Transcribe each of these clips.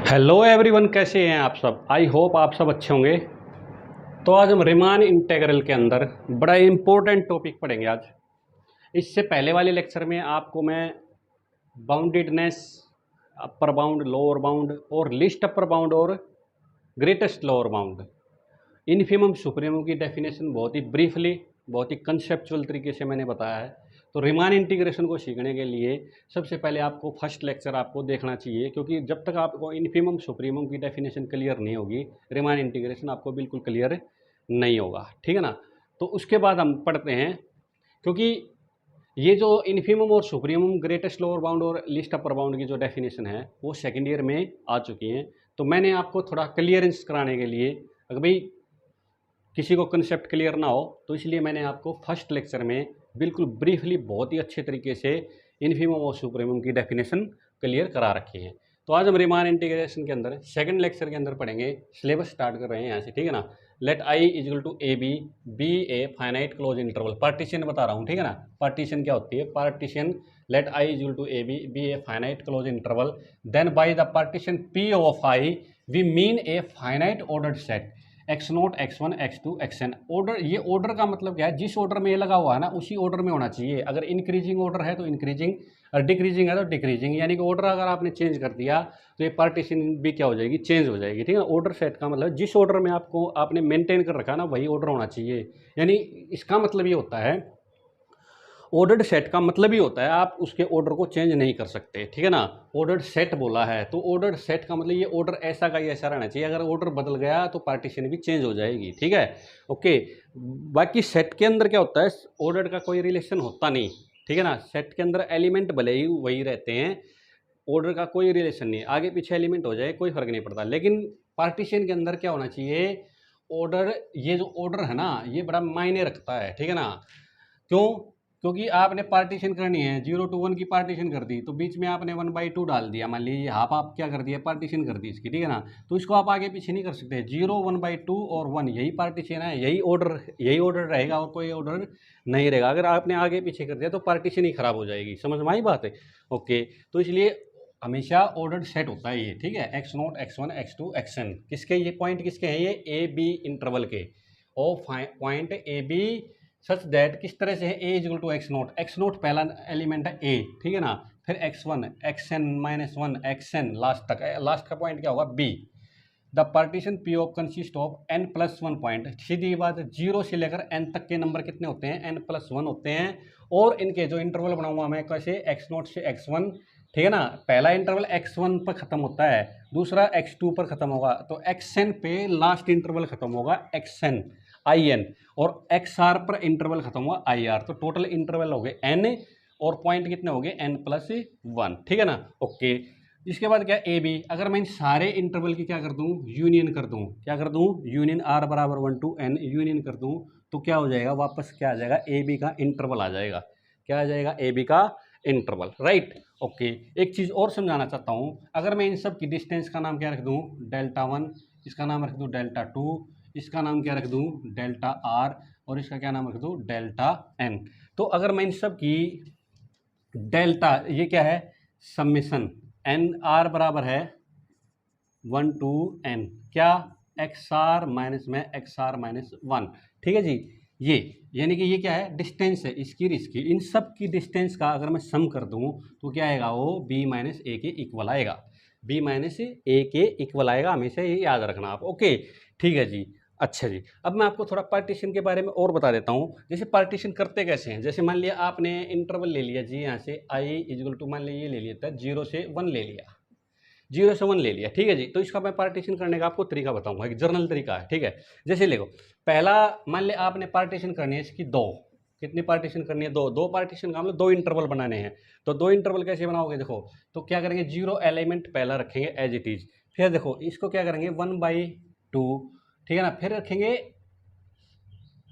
Hello everyone, कैसे हैं आप सब। आई होप आप सब अच्छे होंगे। तो आज हम रीमान इंटीग्रल के अंदर बड़ा इंपॉर्टेंट टॉपिक पढ़ेंगे आज। इससे पहले वाले लेक्चर में आपको मैं boundedness, upper bound, lower bound और लिस्ट अपर बाउंड और greatest lower bound, infimum supremum की डेफिनेशन बहुत ही ब्रीफली, बहुत ही कंसेप्चुअल तरीके से मैंने बताया है। तो रीमान इंटीग्रेशन को सीखने के लिए सबसे पहले आपको फर्स्ट लेक्चर आपको देखना चाहिए, क्योंकि जब तक आपको इन्फिमम सुप्रीमम की डेफिनेशन क्लियर नहीं होगी, रीमान इंटीग्रेशन आपको बिल्कुल क्लियर नहीं होगा। ठीक है ना। तो उसके बाद हम पढ़ते हैं, क्योंकि ये जो इन्फिमम और सुप्रीमम, ग्रेटेस्ट लोअर बाउंड और लिस्ट अपर बाउंड की जो डेफिनेशन है वो सेकेंड ईयर में आ चुकी हैं। तो मैंने आपको थोड़ा क्लियरेंस कराने के लिए, अगर भाई किसी को कंसेप्ट क्लियर ना हो, तो इसलिए मैंने आपको फर्स्ट लेक्चर में बिल्कुल ब्रीफली बहुत ही अच्छे तरीके से इन्फिमम और सुप्रीमम की डेफिनेशन क्लियर करा रखी है। तो आज हम रीमान इंटीग्रेशन के अंदर सेकंड लेक्चर के अंदर पढ़ेंगे। सिलेबस स्टार्ट कर रहे हैं यहाँ से, ठीक है ना। Let I equal to A B a finite closed interval. Partition बता रहा हूँ, ठीक है ना। पार्टीशन क्या होती है? Partition let I equal to A B a finite closed interval, then by the partition P of I we mean a finite ordered set X naught, X one, X two, X n. Order, ये order का मतलब क्या है? जिस order में ये लगा हुआ है ना, उसी ऑर्डर में होना चाहिए। अगर इंक्रीजिंग ऑर्डर है तो इंक्रीजिंग, और डिक्रीजिंग है तो डिक्रीजिंग। यानी कि ऑर्डर अगर आपने चेंज कर दिया तो ये पार्टीशन भी क्या हो जाएगी? चेंज हो जाएगी। ठीक है ना। ऑर्डर सेट का मतलब जिस ऑर्डर में आपने मेंटेन कर रखा ना, वही ऑर्डर होना चाहिए। यानी इसका मतलब ये होता है, ऑर्डर्ड सेट का मतलब ही होता है आप उसके ऑर्डर को चेंज नहीं कर सकते। ठीक है ना। ऑर्डर्ड सेट बोला है तो ऑर्डर्ड सेट का मतलब ये ऑर्डर ऐसा का ही ऐसा रहना चाहिए। अगर ऑर्डर बदल गया तो पार्टीशन भी चेंज हो जाएगी। ठीक है, ओके। बाकी सेट के अंदर क्या होता है? ऑर्डर का कोई रिलेशन होता नहीं। ठीक है ना। सेट के अंदर एलिमेंट भले ही वही रहते हैं, ऑर्डर का कोई रिलेशन नहीं। आगे पीछे एलिमेंट हो जाए कोई फर्क नहीं पड़ता। लेकिन पार्टीशन के अंदर क्या होना चाहिए? ऑर्डर, ये जो ऑर्डर है ना, ये बड़ा मायने रखता है। ठीक है ना। क्यों? क्योंकि आपने पार्टीशन करनी है, 0 to 1 की पार्टीशन कर दी, तो बीच में आपने 1/2 डाल दिया। मान लीजिए हाफ आप क्या कर दिया? पार्टीशन कर दी इसकी। ठीक है ना। तो इसको आप आगे पीछे नहीं कर सकते। 0, 1/2 और 1 यही पार्टीशन है, यही ऑर्डर रहेगा और कोई ऑर्डर नहीं रहेगा। अगर आपने आगे पीछे कर दिया तो पार्टीशन ही खराब हो जाएगी। समझ में आई बात है? ओके। तो इसलिए हमेशा ऑर्डर्ड सेट होता है ये। ठीक है। X naught, X one, X two, X n. किसके ये पॉइंट किसके हैं? ये ए बी इंटरवल के। और point A B such that किस तरह से है? A equal to X naught पहला एलिमेंट है ए, ठीक है ना। फिर X one, X N minus one, X N last तक। लास्ट का पॉइंट क्या होगा? B. The partition P of consist of N plus one point. सीधी बात है, 0 से लेकर एन तक के नंबर कितने होते हैं? एन प्लस वन होते हैं। और इनके जो इंटरवल बनाऊंगा मैं कैसे? एक्स नोट से एक्स वन। ठीक है ना। पहला इंटरवल एक्स वन पर खत्म होता है, दूसरा एक्स टू पर खत्म होगा, तो एक्स एन पे लास्ट इंटरवल खत्म होगा एक्स एन आई एन, और एक्स आर पर इंटरवल खत्म हुआ आई आर। तो टोटल इंटरवल हो गए एन, और पॉइंट कितने हो गए? N plus one. ठीक है ना। ओके। इसके बाद क्या? A B. अगर मैं इन सारे इंटरवल की क्या कर दूं? यूनियन कर दूं। क्या कर दूं? यूनियन, आर बराबर 1 to n यूनियन कर दूं, तो क्या हो जाएगा? वापस क्या आ जाएगा? ए बी का इंटरवल आ जाएगा। क्या आ जाएगा? ए बी का इंटरवल। Right, okay. एक चीज़ और समझाना चाहता हूँ। अगर मैं इन सब की डिस्टेंस का नाम क्या रख दूँ? Delta one. इसका नाम रख दूँ डेल्टा टू। इसका नाम क्या रख दूँ? Delta r. और इसका क्या नाम रख दूँ? Delta n. तो अगर मैं इन सब की डेल्टा, ये क्या है? समेशन एन आर बराबर है 1 to n, क्या? एक्स आर माइनस में एक्स आर माइनस वन। ठीक है जी। ये यानी कि ये क्या है? डिस्टेंस है इसकी और इसकी। इन सब की डिस्टेंस का अगर मैं सम कर दूं तो क्या आएगा? वो बी माइनस ए के इक्वल आएगा। बी माइनस ए के इक्वल आएगा, हमेशा ये याद रखना आप। ओके, ठीक है जी। अच्छा जी, अब मैं आपको थोड़ा पार्टीशन के बारे में और बता देता हूँ। जैसे पार्टीशन करते कैसे हैं? जैसे मान लिया आपने इंटरवल ले लिया जी, यहाँ से आई इक्वल टू, मान लिया ये ले लिया था 0 से 1 ले लिया, 0 से 1 ले लिया। ठीक है जी। तो इसका मैं पार्टीशन करने का आपको तरीका बताऊंगा, एक जर्नल तरीका है। ठीक है। जैसे देखो, पहला मान लिया आपने पार्टीशन करनी है इसकी दो। कितनी पार्टीशन करनी है? दो। दो पार्टीशन का मतलब दो इंटरवल बनाने हैं। तो दो इंटरवल कैसे बनाओगे? देखो, तो क्या करेंगे? 0 एलिमेंट पहला रखेंगे एज इट इज। फिर देखो इसको क्या करेंगे? 1/2। ठीक है ना। फिर रखेंगे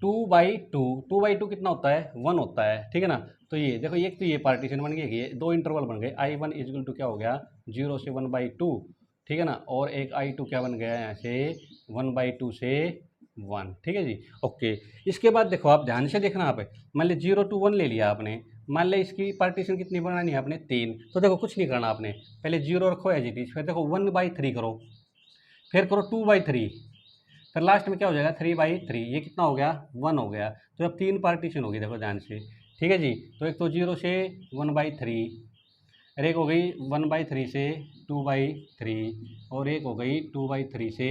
2/2। 2/2 कितना होता है? 1 होता है। ठीक है ना। तो ये देखो, एक तो ये पार्टीशन बन गई, ये दो इंटरवल बन गए। आई वन इजल टू क्या हो गया? 0 से 1/2। ठीक है ना। और एक आई टू क्या बन गया? यहाँ से 1/2 से 1। ठीक है जी। ओके। इसके बाद देखो, आप ध्यान से देखना। आप मान लीजिए 0 to 1 ले लिया आपने, मान ले इसकी पार्टीशन कितनी बनानी है आपने 3, तो देखो कुछ नहीं करना आपने, पहले 0 रखो एज इट इज, फिर देखो 1/3 करो, फिर करो 2/3, फिर लास्ट में क्या हो जाएगा 3/3, ये कितना हो गया 1 हो गया। तो अब 3 पार्टीशन होगी, देखो ध्यान से, ठीक है जी। तो एक तो 0 से 1/3, और एक हो गई 1/3 से 2/3, और एक हो गई 2/3 से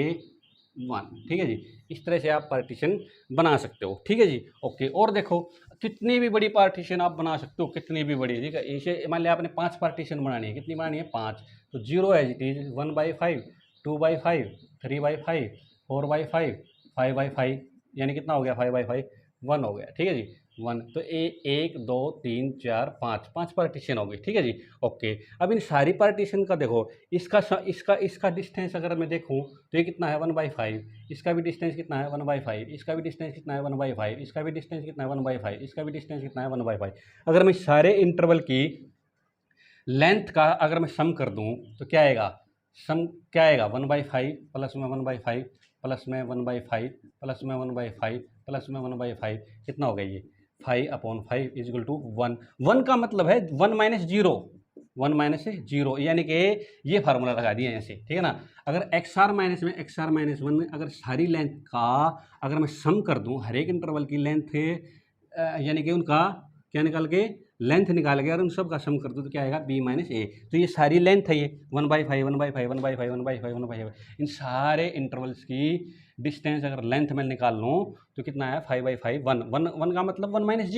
1, ठीक है जी। इस तरह से आप पार्टीशन बना सकते हो, ठीक है जी, ओके। और देखो कितनी भी बड़ी पार्टीशन आप बना सकते हो, कितनी भी बड़ी, ठीक है। इसे मान लिया आपने 5 पार्टीशन बनानी है, कितनी बनानी है 5, तो 0 एज इट इज 1/5, 2/5, 3/5, 4/5, 5/5, यानी कितना हो गया 5/5, 1 हो गया, ठीक है जी, 1। तो 1 2 3 4 5 पार्टीशन हो गई, ठीक है जी, ओके। अब इन सारी पार्टीशन का देखो, इसका डिस्टेंस अगर मैं देखूं तो ये कितना है 1/5, इसका भी डिस्टेंस कितना है 1/5, इसका भी डिस्टेंस कितना है 1/5, इसका भी डिस्टेंस कितना है 1/5, इसका भी डिस्टेंस कितना है 1/5। अगर मैं सारे इंटरवल की लेंथ का अगर मैं सम कर दूं तो क्या आएगा, सम क्या आएगा 1/5 प्लस में 1/5 प्लस में 1/5 प्लस में 1/5 प्लस में 1/5, कितना हो गया ये 5/5 इजल टू 1। 1 का मतलब है 1 - 0, यानी कि ये फार्मूला लगा दिया ऐसे, ठीक है ना। अगर XR माइनस 1 में अगर सारी लेंथ का अगर मैं सम कर दूं, हर एक इंटरवल की लेंथ यानी कि उनका क्या निकाल के लेंथ निकाल के, और उन सब का सम कर दो तो क्या आएगा B - A। तो ये सारी लेंथ है, ये 1/5 1/5 1/5 1/5 1/5, इन सारे इंटरवल्स की डिस्टेंस अगर लेंथ में निकाल लूँ तो कितना है 5/5, 1 का मतलब 1 -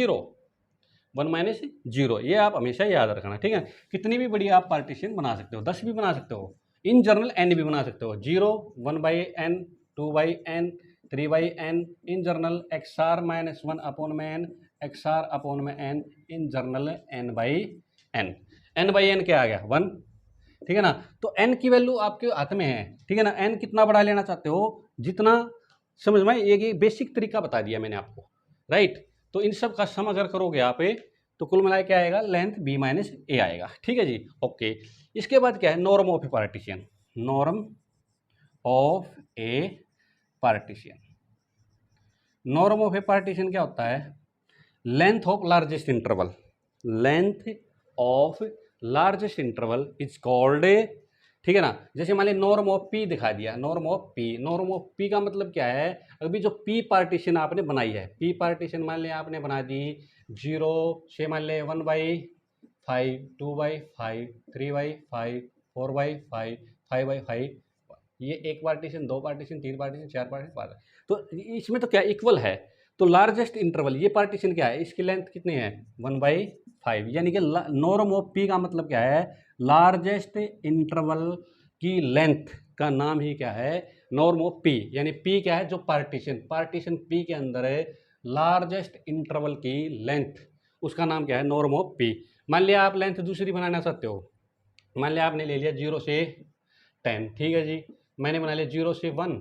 0, ये आप हमेशा याद रखना, ठीक है। कितनी भी बड़ी आप पार्टीशन बना सकते हो, 10 भी बना सकते हो, इन जनरल n भी बना सकते हो, 0, 1/n, 2/n, 3/n, in general XR - 1/n, XR/n, in general n/n। n/n क्या आ गया 1, ठीक है ना। तो n की वैल्यू आपके हाथ में है, ठीक है ना। n कितना बड़ा लेना चाहते हो, जितना समझ में, ये बेसिक तरीका बता दिया मैंने आपको, राइट। तो इन सब का सम अगर करोगे आप तो कुल मिलाए क्या आएगा, लेंथ B - A आएगा, ठीक है जी, ओके। इसके बाद क्या है, norm of a partition, norm of a partition. Norm of a partition क्या होता है, length of largest interval, length of largest interval is called, ठीक है ना। जैसे मान लीजिए नॉर्म ऑफ पी दिखा दिया, norm of P, norm of P का मतलब क्या है, अभी जो पी पार्टीशन आपने बनाई है, पी पार्टीशन मान लिया आपने बना दी 0 से मान लिया 1/5, 2/5, 3/5, 4/5, 5/5, ये एक पार्टीशन, 2 पार्टीशन, 3 पार्टीशन, 4 पार्टीशन, 5। तो इसमें तो क्या इक्वल है, तो लार्जेस्ट इंटरवल ये पार्टीशन क्या है, इसकी लेंथ कितनी है 1/5, यानी कि नॉर्म ऑफ पी का मतलब क्या है, लार्जेस्ट इंटरवल की लेंथ का नाम ही क्या है, नॉर्म ऑफ पी। यानी पी क्या है, जो पार्टीशन पी के अंदर है लार्जेस्ट इंटरवल की लेंथ, उसका नाम क्या है, नॉर्म ऑफ पी। मान लिया आप लेंथ दूसरी बनाना चाहते हो, मान लिया आपने ले लिया 0 से 10, ठीक है जी। मैंने बना लिया 0 से 1,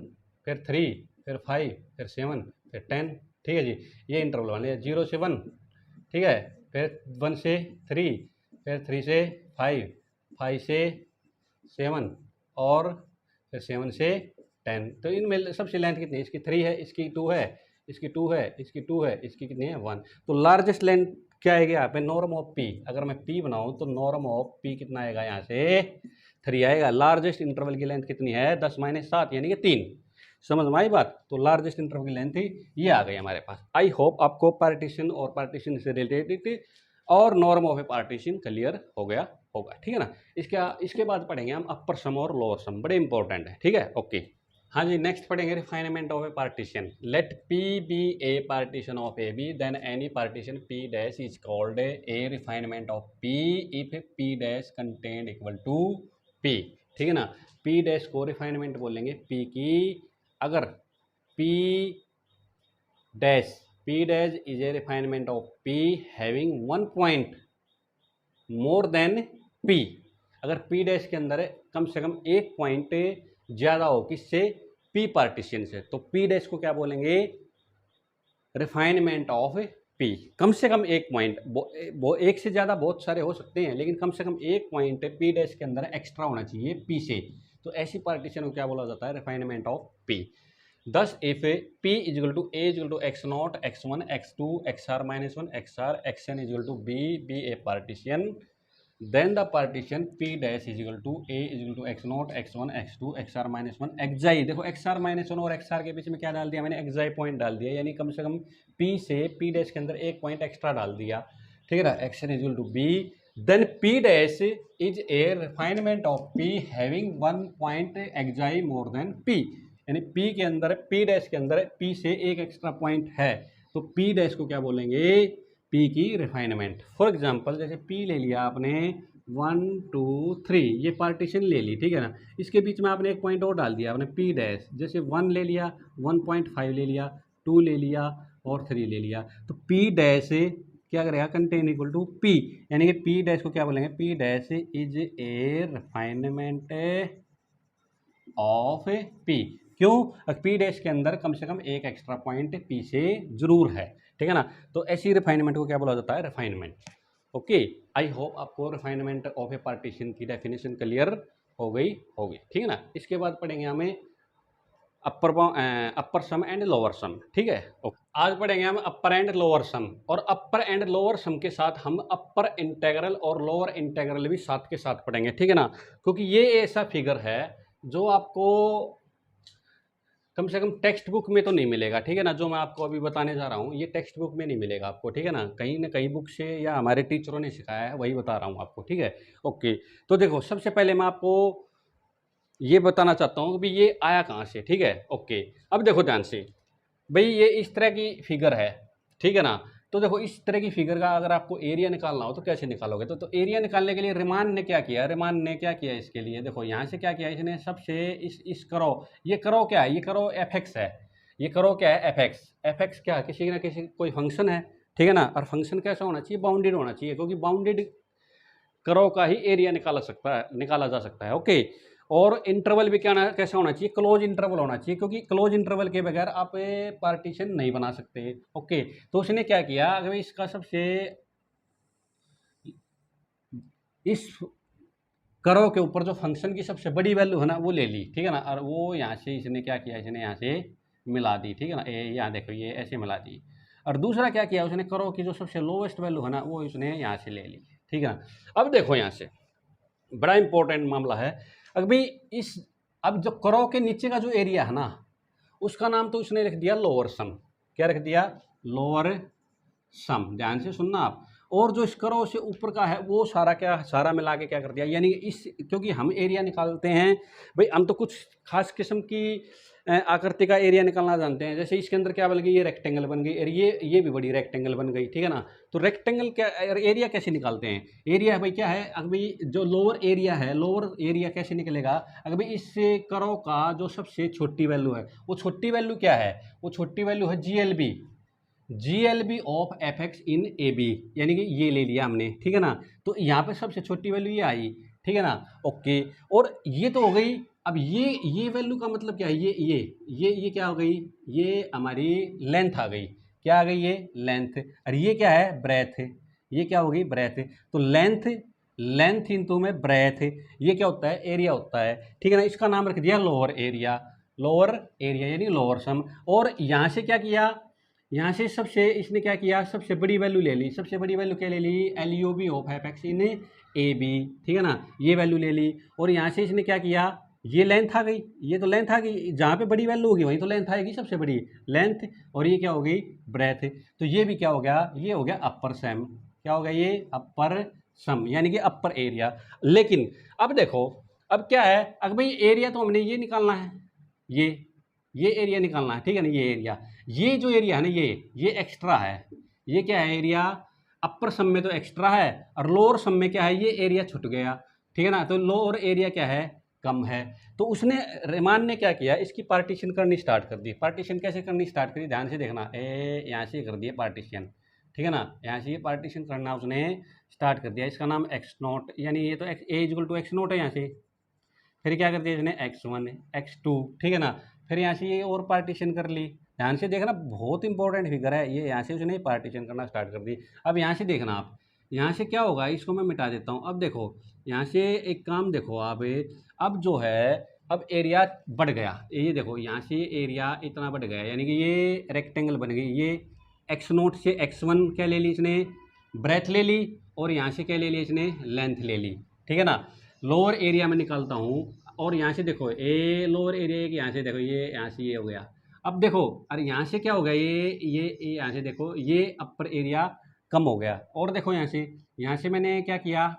फिर 3, फिर 5, फिर 7, फिर 10, ठीक है जी। ये इंटरवल बना लिया 0 से 1, ठीक है, फिर 1 से 3, फिर 3 से 5, 5 से 7, और फिर 7 से 10। तो इनमें सबसे लेंथ कितनी है, इसकी 3 है, इसकी 2 है, इसकी 2 है, इसकी 2 है, इसकी कितनी है 1। तो लार्जेस्ट लेंथ क्या आएगी यहाँ पे, नॉर्म ऑफ पी। अगर मैं पी बनाऊँ तो नॉर्म ऑफ पी कितना आएगा, यहाँ से 3 आएगा। लार्जेस्ट इंटरवल की लेंथ कितनी है 10 - 7, यानी कि 3। समझ में आई बात। तो लार्जेस्ट इंटरवल की लेंथ थी ये आ गई हमारे पास। आई होप आपको पार्टीशन और पार्टीशन से रिलेटेड और norm of a partition clear हो गया होगा, ठीक है ना। इसके बाद पढ़ेंगे हम अपर सम और लोअर सम, बड़े इंपॉर्टेंट है, ठीक है, ओके। हाँ जी, नेक्स्ट पढ़ेंगे refinement of a partition. Let P be a partition of A B, then any partition P dash is called a refinement of P if P dash content equal to P, ठीक है ना। P dash को refinement बोलेंगे P की, अगर P dash is a refinement of P having 1 point more then P, अगर P dash के अंदर कम से कम 1 पॉइंट ज़्यादा हो किससे, P पार्टीशन से, तो P डैश को क्या बोलेंगे, रिफाइनमेंट ऑफ P। कम से कम 1 पॉइंट, एक से ज़्यादा बहुत सारे हो सकते हैं, लेकिन कम से कम 1 पॉइंट P डैश के अंदर एक्स्ट्रा होना चाहिए P से, तो ऐसी पार्टीशन को क्या बोला जाता है, refinement of P। Thus if P equal to A equal to X naught X one X two X r minus one X r X n equal to be a partition, then the partition P dash equal to A equal to X naught X one X two X r minus one xi. देखो X r minus one और X r के बीच में क्या डाल दिया मैंने, एक्साई point डाल दिया, यानी कम से कम P से P डैश के अंदर एक पॉइंट एक्स्ट्रा डाल दिया, ठीक है ना। X n equal to B, then P dash is a refinement of P having one point xi more then P, यानी P के अंदर P डैश के अंदर P से एक एक्स्ट्रा पॉइंट है, तो P डैश को क्या बोलेंगे, P की रिफाइनमेंट। फॉर एग्जांपल जैसे P ले लिया आपने 1 2 3, ये पार्टीशन ले ली, ठीक है ना। इसके बीच में आपने एक पॉइंट और डाल दिया आपने P डैश, जैसे 1 ले लिया, 1.5 ले लिया, 2 ले लिया और 3 ले लिया, तो P डैश क्या करेगा, कंटेन इक्वल टू P, यानी कि P डैश को क्या बोलेंगे, P dash is a refinement of P। क्यों, P डैश के अंदर कम से कम एक एक्स्ट्रा पॉइंट P से जरूर है, ठीक है ना। तो ऐसी रिफाइनमेंट को क्या बोला जाता है, रिफाइनमेंट। ओके, आई होप आपको रिफाइनमेंट ऑफ ए पार्टीशन की डेफिनेशन क्लियर हो गई होगी, ठीक है ना। इसके बाद पढ़ेंगे हमें अपर सम एंड लोअर सम, ठीक है। आज पढ़ेंगे हम अपर एंड लोअर सम, और अपर एंड लोअर सम के साथ हम अपर इंटेग्रल और लोअर इंटेग्रल भी साथ के साथ पढ़ेंगे, ठीक है ना। क्योंकि ये ऐसा फिगर है जो आपको कम से कम टेक्स्ट बुक में तो नहीं मिलेगा, ठीक है ना। जो मैं आपको अभी बताने जा रहा हूँ ये टेक्स्ट बुक में नहीं मिलेगा आपको, ठीक है ना कहीं बुक से या हमारे टीचरों ने सिखाया है वही बता रहा हूँ आपको, ठीक है। ओके, तो देखो सबसे पहले मैं आपको ये बताना चाहता हूँ कि ये आया कहाँ से, ठीक है। ओके, अब देखो ध्यान से भाई, ये इस तरह की फिगर है, ठीक है ना। तो देखो इस तरह की फिगर का अगर आपको एरिया निकालना हो तो कैसे निकालोगे, तो एरिया निकालने के लिए रिमान ने क्या किया, रिमान ने क्या किया इसके लिए, देखो यहाँ से क्या किया इसने, सबसे इस करो, ये करो क्या है, ये करो एफ एक्स है, ये करो क्या है एफ एक्स। एफ एक्स क्या है, किसी ना किसी कोई फंक्शन है, ठीक है ना। और फंक्शन कैसा होना चाहिए, बाउंडेड होना चाहिए, क्योंकि बाउंडेड करो का ही एरिया निकाला जा सकता है। ओके, और इंटरवल भी क्या कैसा होना चाहिए, क्लोज इंटरवल होना चाहिए, क्योंकि क्लोज इंटरवल के बगैर आप पार्टीशन नहीं बना सकते। ओके, तो उसने क्या किया, अगर इसका सबसे इस करो के ऊपर जो फंक्शन की सबसे बड़ी वैल्यू है ना वो ले ली, ठीक है ना। और वो यहाँ से इसने क्या किया, इसने यहाँ से मिला दी, ठीक है ना। यहाँ देखो ये ऐसे मिला दी। और दूसरा क्या किया उसने, करो की जो सबसे लोवेस्ट वैल्यू है ना वो इसने यहाँ से ले ली, ठीक है ना। अब देखो यहाँ से बड़ा इंपॉर्टेंट मामला है, अभी अब जो करो के नीचे का जो एरिया है ना उसका नाम तो उसने रख दिया लोअर सम, क्या रख दिया, लोअर सम, ध्यान से सुनना आप। और जो इस करो से ऊपर का है वो सारा मिला के क्या कर दिया, यानी इस क्योंकि हम एरिया निकालते हैं भाई, हम तो कुछ खास किस्म की आकृति का एरिया निकालना जानते हैं। जैसे इसके अंदर क्या बन गई, ये रेक्टेंगल बन गई, और ये भी बड़ी रेक्टेंगल बन गई, ठीक है ना। तो रेक्टेंगल क्या एरिया कैसे निकालते हैं, एरिया भाई क्या है, अगर भाई जो लोअर एरिया है, लोअर एरिया कैसे निकलेगा, अगर भाई इससे करो का जो सबसे छोटी वैल्यू है, वो छोटी वैल्यू क्या है, वो छोटी वैल्यू है GLB of F X in A B, यानी कि ये ले लिया हमने, ठीक है ना। तो यहाँ पे सबसे छोटी वैल्यू ये आई, ठीक है ना। ओके, और ये तो हो गई। अब ये वैल्यू का मतलब क्या है, ये क्या हो गई, ये हमारी लेंथ आ गई, क्या आ गई, ये लेंथ। और ये क्या है, ब्रेथ, ये क्या हो गई, ब्रेथ। तो लेंथ इंटू में ब्रेथ, ये क्या होता है, एरिया होता है, ठीक है ना। इसका नाम रख दिया लोअर एरिया यानी लोअर सम। और यहाँ से क्या किया, यहाँ से इसने क्या किया, सबसे बड़ी वैल्यू ले ली, सबसे बड़ी वैल्यू क्या ले ली, LUB of F X in A B, ठीक है ना, ये वैल्यू ले ली। और यहाँ से इसने क्या किया, ये लेंथ आ गई, ये तो लेंथ आ गई, जहाँ पे बड़ी वैल्यू होगी वहीं तो लेंथ आएगी, सबसे बड़ी लेंथ। और ये क्या हो गई, ब्रेथ। तो ये भी क्या हो गया, ये हो गया अपर सम, क्या हो गया, ये अपर सम यानी कि अपर एरिया। लेकिन अब देखो, अब क्या है, अगर भाई एरिया तो हमने ये निकालना है, ये एरिया निकालना है, ठीक है ना। ये जो एरिया है ना ये एक्स्ट्रा है, ये क्या है, एरिया अपर सम में तो एक्स्ट्रा है, और लोअर सम में क्या है, ये एरिया छूट गया, ठीक है ना। तो लोअर एरिया क्या है, कम है। तो उसने रेमान ने क्या किया, इसकी पार्टीशन करनी स्टार्ट कर दी। पार्टीशन कैसे करनी स्टार्ट करी, ध्यान से देखना, यहाँ से कर दिया पार्टीशन, ठीक है ना। यहाँ से ये पार्टीशन करना उसने स्टार्ट कर दिया, इसका नाम x0, यानी ये तो a=x0 है यहाँ से। फिर क्या कर दिया इसने, x1 x2, ठीक है ना। फिर यहाँ से ये और पार्टीशन कर ली, ध्यान से देखना बहुत इंपॉर्टेंट फिगर है ये। यहाँ से उसने पार्टीशन करना स्टार्ट कर दी। अब यहाँ से देखना आप, यहाँ से क्या होगा, इसको मैं मिटा देता हूँ। अब देखो यहाँ से एक काम देखो आप, अब जो है अब एरिया बढ़ गया, ये देखो यहाँ से एरिया इतना बढ़ गया, यानी कि ये रेक्टेंगल बन गई। ये x0 से x1 क्या ले ली इसने, ब्रेथ ले ली, और यहाँ से क्या ले ली इसने, लेंथ ले ली, ठीक है ना। लोअर एरिया में निकालता हूँ, और यहाँ से देखो ए लोअर एरिया, यहाँ से देखो ये यहाँ से ये हो गया। अब देखो अरे यहाँ से क्या हो गया, ये यहाँ से देखो ये अपर एरिया कम हो गया। और देखो यहाँ से मैंने क्या किया,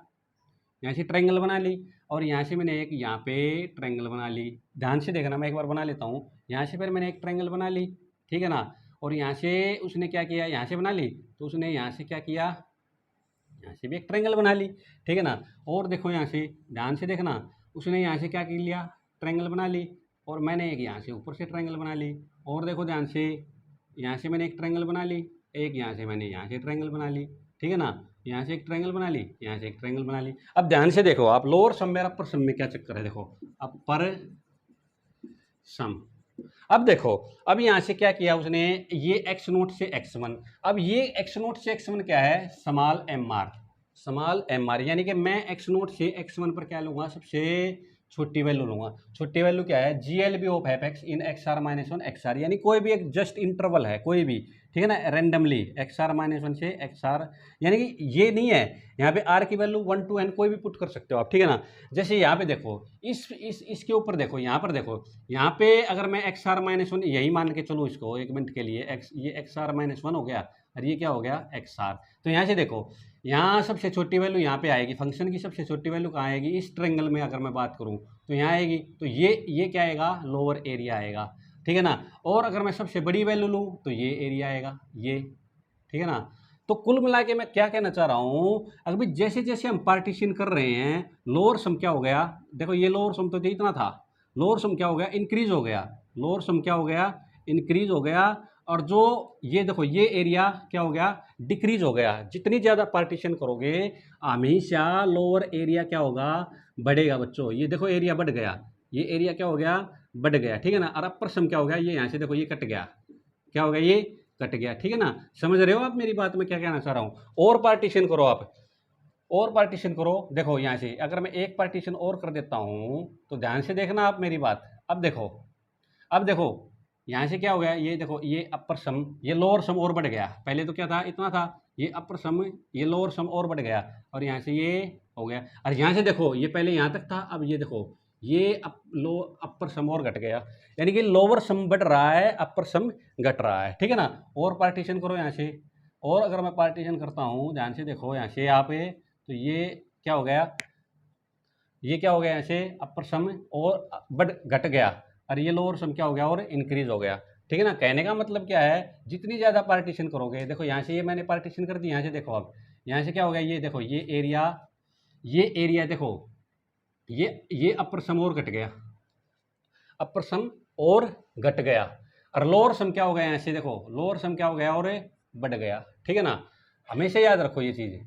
यहाँ से ट्रायंगल बना ली, और यहाँ से मैंने एक यहाँ पे ट्रायंगल बना ली। ध्यान से देखना, मैं एक बार बना लेता हूँ। यहाँ से फिर मैंने एक ट्रायंगल बना ली, ठीक है ना। और यहाँ से उसने क्या किया, यहाँ से बना ली, तो उसने यहाँ से क्या किया, यहाँ से भी एक ट्रायंगल बना ली, ठीक है ना। और देखो यहाँ से ध्यान से देखना, उसने यहाँ से क्या कर लिया, ट्रायंगल बना ली, और मैंने एक यहाँ से ऊपर से ट्रायंगल बना ली। और देखो ध्यान से, यहाँ से मैंने एक ट्रायंगल बना ली, एक यहाँ से मैंने यहाँ से ट्रायंगल बना ली, ठीक है ना। यहाँ से एक ट्रायंगल बना ली, यहाँ से एक ट्रायंगल बना ली। अब ध्यान से देखो आप, लोअर सम में अपर सम में क्या चक्कर है, देखो अपर सम। अब देखो, अब यहाँ से क्या किया उसने, ये x0 से x1, अब ये x0 से x1 क्या है, स्मॉल एम आर, यानी कि मैं x0 से x1 पर क्या लूँगा, सबसे छोटी वैल्यू लूँगा। छोटी वैल्यू क्या है, GLB of F X in XR-1 XR, यानी कोई भी एक जस्ट इंटरवल है, कोई भी, ठीक है ना, रैंडमली XR-1 से XR, यानी कि ये नहीं है यहाँ पे R की वैल्यू 1 to n कोई भी पुट कर सकते हो आप, ठीक है ना। जैसे यहाँ पे देखो, इसके ऊपर देखो, यहाँ पर देखो, यहाँ पे अगर मैं XR-1 यही मान के चलूँ इसको एक मिनट के लिए, ये XR-1 हो गया, और ये क्या हो गया, XR। तो यहाँ से देखो, यहाँ सबसे छोटी वैल्यू यहाँ पे आएगी, फंक्शन की सबसे छोटी वैल्यू कहाँ आएगी, इस ट्रायंगल में अगर मैं बात करूँ तो यहाँ आएगी। तो ये क्या आएगा, लोअर एरिया आएगा, ठीक है ना। और अगर मैं सबसे बड़ी वैल्यू लूँ तो ये एरिया आएगा, ये, ठीक है ना। तो कुल मिला के मैं क्या कहना चाह रहा हूँ, अभी जैसे जैसे हम पार्टीशन कर रहे हैं, लोअर सम क्या हो गया, देखो ये लोअर सम तो इतना था, लोअर सम क्या हो गया, इंक्रीज हो गया, लोअर सम क्या हो गया, इंक्रीज हो गया। और जो ये देखो ये एरिया क्या हो गया, डिक्रीज हो गया। जितनी ज़्यादा पार्टीशन करोगे हमेशा लोअर एरिया क्या होगा, बढ़ेगा बच्चों। ये देखो एरिया बढ़ गया, ये एरिया क्या हो गया, बढ़ गया, ठीक है ना। और अपर सम क्या हो गया, ये यहाँ से देखो ये कट गया, क्या हो गया, ये कट गया, ठीक है ना। समझ रहे हो आप मेरी बात में क्या कहना चाह रहा हूँ। और पार्टीशन करो आप, और पार्टीशन करो, देखो यहाँ से अगर मैं एक पार्टीशन और कर देता हूँ तो ध्यान से देखना आप मेरी बात। अब देखो यहाँ से क्या हो गया, ये देखो ये अपर सम, ये लोअर सम और बढ़ गया। पहले तो क्या था, इतना था, ये अपर सम, ये लोअर सम और बढ़ गया, और यहाँ से ये हो गया। और यहाँ से देखो ये पहले यहाँ तक था, अब ये देखो ये अपर सम और घट गया, यानी कि लोअर सम बढ़ रहा है, अपर सम घट रहा है, ठीक है ना। और पार्टीशन करो यहाँ से, और अगर मैं पार्टीशन करता हूँ ध्यान से देखो यहाँ से यहाँ पे, तो ये क्या हो गया, ये क्या हो गया, यहाँ से अपर सम और घट गया, और ये लोअर सम क्या हो गया, और इंक्रीज हो गया, ठीक है ना। कहने का मतलब क्या है, जितनी ज़्यादा पार्टीशन करोगे, देखो यहाँ से ये मैंने पार्टीशन कर दी, यहाँ से देखो, अब यहाँ से क्या हो गया, ये देखो ये एरिया देखो, ये अपर सम और घट गया, अपर सम और घट गया, और लोअर सम क्या हो गया, यहाँ से देखो लोअर सम क्या हो गया, और बढ़ गया, ठीक है ना। हमेशा याद रखो ये चीज़,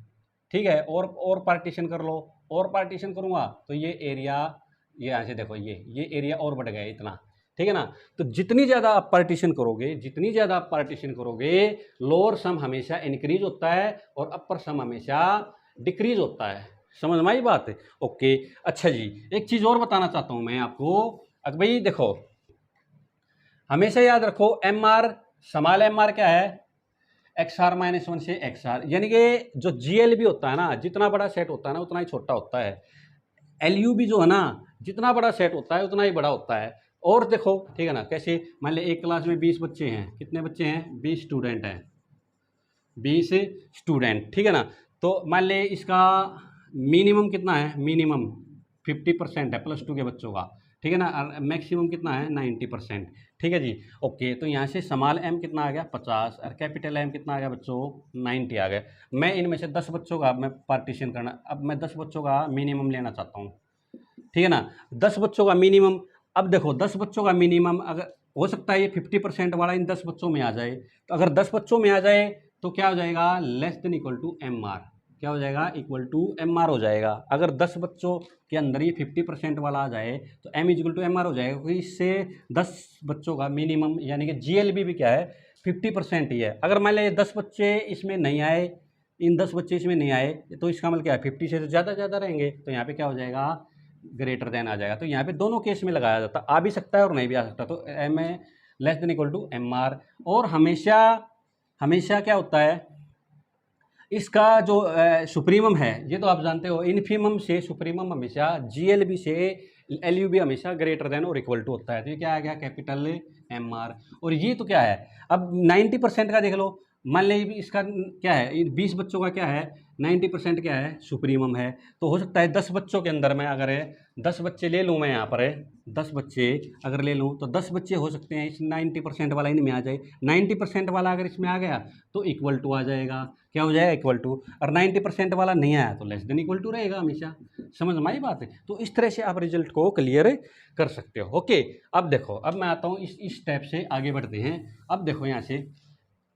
ठीक है। और पार्टीशन कर लो, और पार्टीशन करूँगा तो ये एरिया, ये यहाँ से देखो ये एरिया और बढ़ गया इतना, ठीक है ना। तो जितनी ज़्यादा आप पार्टीशन करोगे, लोअर सम हमेशा इंक्रीज होता है और अपर सम हमेशा डिक्रीज होता है। समझ में आई बात, ओके। अच्छा जी, एक चीज़ और बताना चाहता हूँ मैं आपको, अब भाई देखो हमेशा याद रखो, M r, small M r क्या है, XR-1 से XR, यानी कि जो GLB होता है ना, जितना बड़ा सेट होता है ना उतना ही छोटा होता है। LUB जो है ना, जितना बड़ा सेट होता है उतना ही बड़ा होता है। और देखो, ठीक है ना, कैसे, मान ले एक क्लास में 20 बच्चे हैं, कितने बच्चे हैं, 20 स्टूडेंट हैं, 20 स्टूडेंट, ठीक है ना। तो मान ले इसका मिनिमम कितना है, मिनिमम 50% है +2 के बच्चों का, ठीक है ना। और मैक्सिमम कितना है, 90%, ठीक है जी, ओके। तो यहाँ से स्मॉल एम कितना आ गया, 50, और कैपिटल एम कितना आ गया बच्चों, 90 आ गया। मैं इनमें से 10 बच्चों का मैं पार्टीशन करना, अब मैं 10 बच्चों का मिनिमम लेना चाहता हूँ, ठीक है ना, 10 बच्चों का मिनिमम। अब देखो 10 बच्चों का मिनिमम, अगर हो सकता है ये 50% वाला इन 10 बच्चों में आ जाए, तो अगर 10 बच्चों में आ जाए तो क्या हो जाएगा, less than equal to M r, क्या हो जाएगा, इक्वल टू एम आर हो जाएगा। अगर 10 बच्चों के अंदर ये 50% वाला आ जाए तो M equal to M r हो जाएगा, क्योंकि इससे 10 बच्चों का मिनिमम, यानी कि GLB भी क्या है, 50% ही है। अगर मान लें 10 बच्चे इसमें नहीं आए, इन 10 बच्चे इसमें नहीं आए, तो इसका मतलब क्या है, 50 से तो ज़्यादा रहेंगे, तो यहाँ पे क्या हो जाएगा, ग्रेटर देन आ जाएगा। तो यहाँ पे दोनों केस में लगाया जाता, आ भी सकता है और नहीं भी आ सकता। तो M A less than equal to M r. और हमेशा हमेशा क्या होता है, इसका जो सुप्रीमम है, ये तो आप जानते हो, इन्फीमम से सुप्रीमम हमेशा जीएलबी से एलयूबी हमेशा ग्रेटर देन और इक्वल टू होता है। तो ये क्या आ गया, कैपिटल एम आर। और ये तो क्या है, अब 90% का देख लो, मान लीजिए इसका क्या है, 20 बच्चों का क्या है, 90% क्या है, सुप्रीमम है। तो हो सकता है 10 बच्चों के अंदर मैं अगर 10 बच्चे ले लूँ, मैं यहाँ पर 10 बच्चे अगर ले लूँ, तो 10 बच्चे हो सकते हैं इस 90% वाला इनमें आ जाए। 90% वाला अगर इसमें आ गया तो इक्वल टू आ जाएगा, क्या हो जाएगा, इक्वल टू। और 90% वाला नहीं आया तो लेस देन इक्वल टू रहेगा हमेशा। समझ में आई बात है। तो इस तरह से आप रिजल्ट को क्लियर कर सकते हो। ओके, अब देखो, अब मैं आता हूँ इस स्टेप से आगे बढ़ते हैं। अब देखो यहाँ से,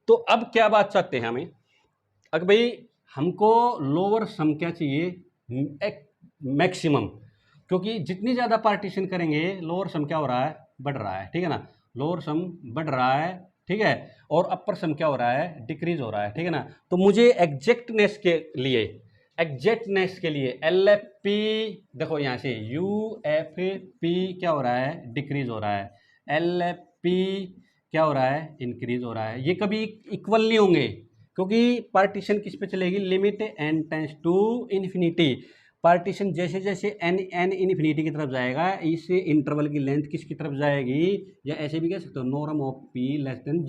तो अब क्या बात चाहते हैं हमें, अगर भाई हमको लोअर सम क्या चाहिए, एक मैक्सिमम। क्योंकि जितनी ज़्यादा पार्टीशन करेंगे लोअर सम क्या हो रहा है, बढ़ रहा है, ठीक है ना, लोअर सम बढ़ रहा है, ठीक है। और अपर सम क्या हो रहा है, डिक्रीज हो रहा है, ठीक है ना। तो मुझे एग्जैक्टनेस के लिए एल एफ पी, देखो यहाँ से यू एफ पी क्या हो रहा है, डिक्रीज हो रहा है, एल एफ पी क्या हो रहा है, इंक्रीज हो रहा है। ये कभी इक्वल नहीं होंगे, क्योंकि पार्टीशन किस पे चलेगी, limit n tends to infinity. Partition जैसे जैसे एन इन्फिनिटी की तरफ जाएगा, इस इंटरवल की लेंथ किसकी तरफ जाएगी, या ऐसे भी कह सकते हो, norm of P less than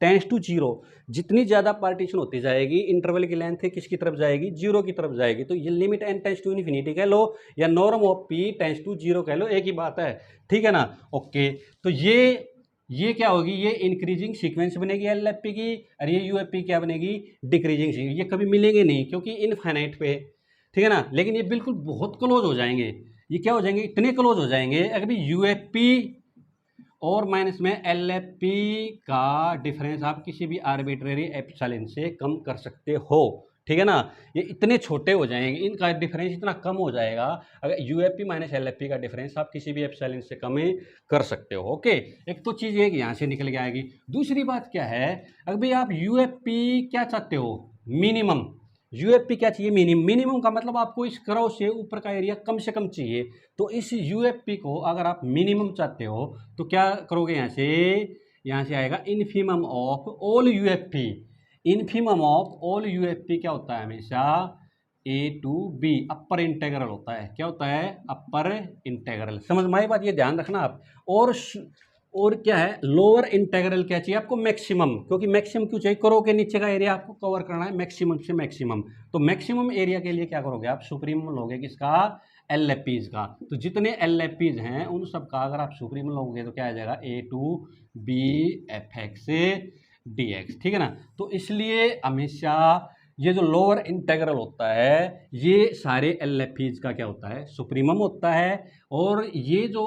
tends to zero. जितनी ज़्यादा पार्टीशन होती जाएगी, इंटरवल की लेंथ किसकी तरफ जाएगी, जीरो की तरफ जाएगी। तो ये limit n tends to infinity कह लो या norm of P tends to zero कह लो, एक ही बात है, ठीक है ना। ओके, तो ये क्या होगी, ये इंक्रीजिंग सीक्वेंस बनेगी एल एफ पी की, और ये यू एफ पी क्या बनेगी, डिक्रीजिंग सीक्वेंस। ये कभी मिलेंगे नहीं क्योंकि इनफाइनाइट पे, ठीक है ना। लेकिन ये बिल्कुल बहुत क्लोज हो जाएंगे। ये क्या हो जाएंगे, इतने क्लोज हो जाएंगे, अगर भी यू एफ पी और माइनस में एल एफ पी का डिफरेंस आप किसी भी आर्बिट्रेरी एप्सिलॉन से कम कर सकते हो, ठीक है ना। ये इतने छोटे हो जाएंगे, इनका डिफरेंस इतना कम हो जाएगा, अगर U F P minus L F P का डिफरेंस आप किसी भी एप्सिलॉन से कम कर सकते हो। ओके, एक तो चीज़ ये कि यहाँ से निकल के आएगी। दूसरी बात क्या है, अगर भाई आप यू एफ पी क्या चाहते हो, मिनिमम। यूएफपी क्या चाहिए, मिनिमम का मतलब आपको इस कर्व से ऊपर का एरिया कम से कम चाहिए। तो इस यूएफपी को अगर आप मिनिमम चाहते हो तो क्या करोगे, यहाँ से आएगा infimum of all UFP. Infimum of all UFP क्या होता है, हमेशा ए टू बी अपर इंटेग्रल होता है। क्या होता है, अपर इंटेग्रल। समझ में आई बात, ये ध्यान रखना आप। और क्या है, लोअर इंटेग्रल क्या चाहिए आपको, मैक्सिमम। क्योंकि मैक्सिमम क्यों चाहिए, करो के नीचे का एरिया आपको कवर करना है मैक्सिमम से मैक्सिमम। तो मैक्सिमम एरिया के लिए क्या करोगे आप, सुप्रीमम लोगे किसका, एल एफ पीज का। तो जितने एल एफ पीज हैं उन सब का अगर आप सुप्रीमम लोगे तो क्या आ जाएगा, A to B F X D X, ठीक है ना। तो इसलिए हमेशा ये जो लोअर इंटेग्रल होता है, ये सारे एल एफ पीज का क्या होता है, सुप्रीमम होता है। और ये जो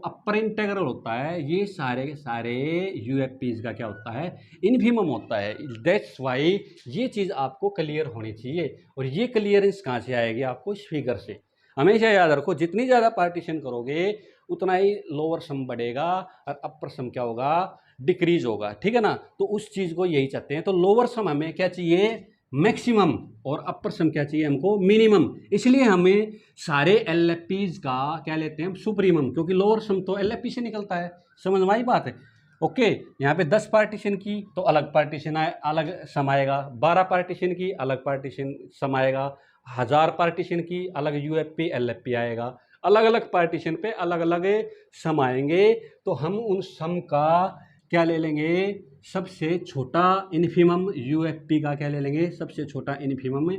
अपर इंटेग्रल होता है, ये सारे के सारे यू एफ पीज का क्या होता है, इन्फीमम होता है। दैट्स वाई ये चीज़ आपको क्लियर होनी चाहिए। और ये क्लियरेंस कहाँ से आएगी आपको, इस फिगर से। हमेशा याद रखो, जितनी ज़्यादा पार्टीशन करोगे उतना ही लोअर सम बढ़ेगा और अपर सम क्या होगा, डिक्रीज होगा, ठीक है ना। तो उस चीज़ को यही चाहते हैं। तो लोअर सम हमें क्या चाहिए, मैक्सिमम, और अपर सम क्या चाहिए हमको, मिनिमम। इसलिए हमें सारे एल एफ पीज का क्या लेते हैं हम, सुप्रीमम, क्योंकि लोअर सम तो एल एफ पी से निकलता है। समझ में आई बात है। ओके, यहाँ पे 10 पार्टीशन की तो अलग पार्टीशन अलग सम आएगा, 12 पार्टीशन की अलग पार्टीशन सम आएगा, 1000 पार्टीशन की अलग U F P L F P आएगा, अलग अलग पार्टीशन पे अलग अलग सम आएंगे। तो हम उन सम का क्या ले लेंगे, सबसे छोटा इन्फीमम यूएफपी का क्या ले लेंगे, सबसे छोटा इन्फीमम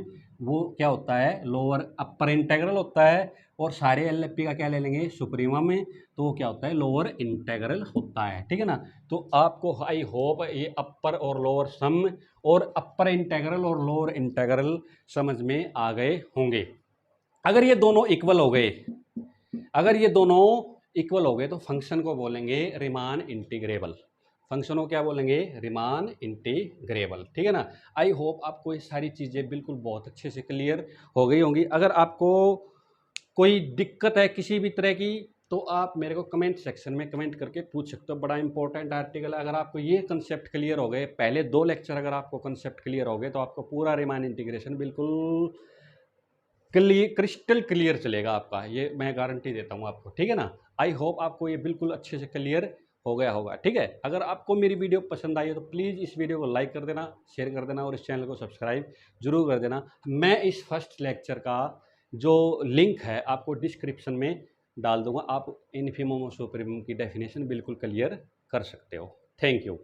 वो क्या होता है, लोअर अपर इंटेग्रल होता है। और सारे एलएफपी का क्या ले लेंगे, सुप्रीमम में, तो वो क्या होता है, लोअर इंटेग्रल होता है, ठीक है ना। तो आपको आई होप ये अपर और लोअर सम और अपर इंटेग्रल और लोअर इंटेग्रल समझ में आ गए होंगे। अगर ये दोनों इक्वल हो गए, तो फंक्शन को बोलेंगे रिमान इंटीग्रेबल। फंक्शन को क्या बोलेंगे, रिमान इंटीग्रेबल, ठीक है ना। आई होप आपको ये सारी चीज़ें बिल्कुल बहुत अच्छे से क्लियर हो गई होंगी। अगर आपको कोई दिक्कत है किसी भी तरह की तो आप मेरे को कमेंट सेक्शन में कमेंट करके पूछ सकते हो। बड़ा इंपॉर्टेंट आर्टिकल है। अगर आपको ये कंसेप्ट क्लियर हो गए, पहले 2 लेक्चर अगर आपको कंसेप्ट क्लियर हो गए, तो आपको पूरा रिमान इंटीग्रेशन बिल्कुल क्रिस्टल क्लियर चलेगा आपका, ये मैं गारंटी देता हूँ आपको, ठीक है ना। आई होप आपको ये बिल्कुल अच्छे से क्लियर हो गया होगा, ठीक है। अगर आपको मेरी वीडियो पसंद आई है तो प्लीज़ इस वीडियो को लाइक कर देना, शेयर कर देना और इस चैनल को सब्सक्राइब जरूर कर देना। मैं इस फर्स्ट लेक्चर का जो लिंक है आपको डिस्क्रिप्शन में डाल दूंगा, आप इन्फिमम और सुप्रीमम की डेफिनेशन बिल्कुल क्लियर कर सकते हो। Thank you.